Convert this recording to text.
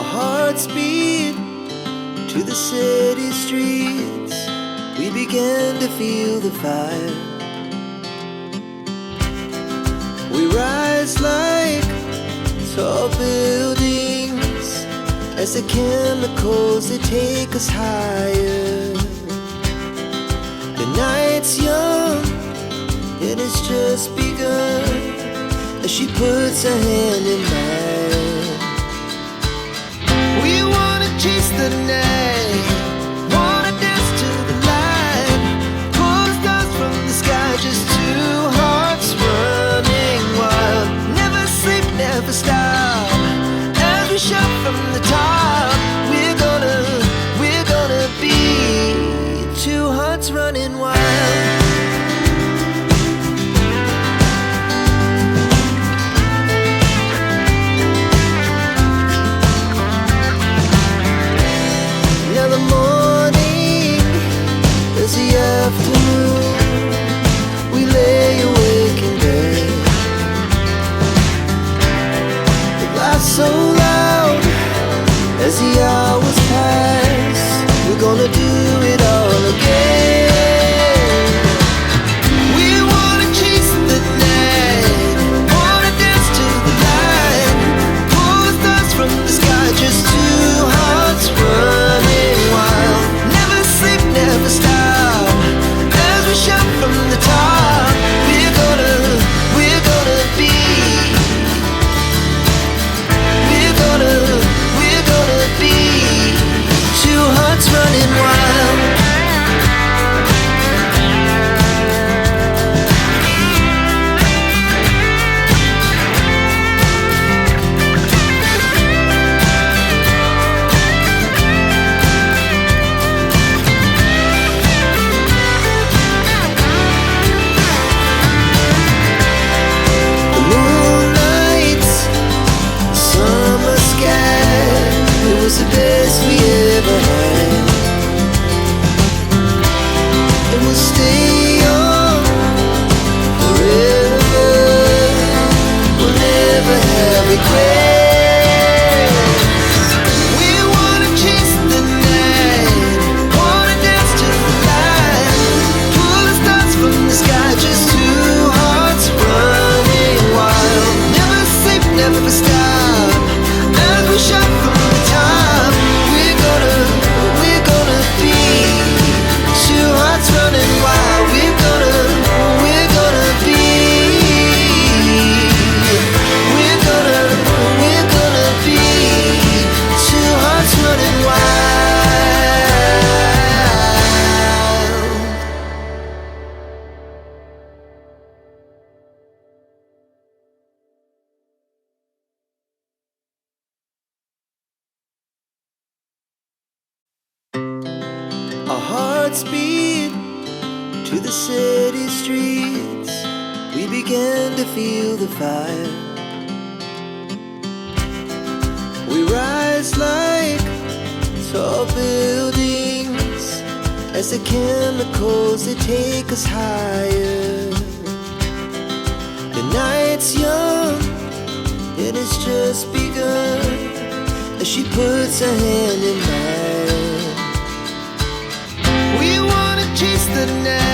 Our hearts beat to the city streets. We began to feel the fire. We rise like tall buildings as the chemicals, they take us higher. The night's young, it has just begun, as she puts her hand in mine. We wanna chase the night, wanna dance to the light, pull the stars from the sky, just two hearts running wild. Never sleep, never stop, as we shout from the top. We're gonna be two hearts running wild. Now the morning is the afternoon. We lay awake in bed. The laughs so loud as the hours pass. We're gonna do it all again. We wanna chase the night, wanna dance to the light, pull the stars from the sky, just two hearts running wild. Never sleep, never stop, as we shout from the top. We're gonna be, we're gonna be two hearts running wild. The moonlight, summer sky, it was the best we ever had. And we'll stay young forever. We'll never have regrets. We wanna chase the night, wanna dance to the light, pull the stars from the sky, just two hearts running wild. Never sleep, never stop, as we shout from the top. We're gonna be two hearts running wild. We're gonna be, we're gonna be two hearts running wild. Our hearts beat to the city streets. We began to feel the fire. We rise like tall buildings as the chemicals, they take us higher. The night's young, it has just begun, as she puts her hand in mine. We wanna chase the night,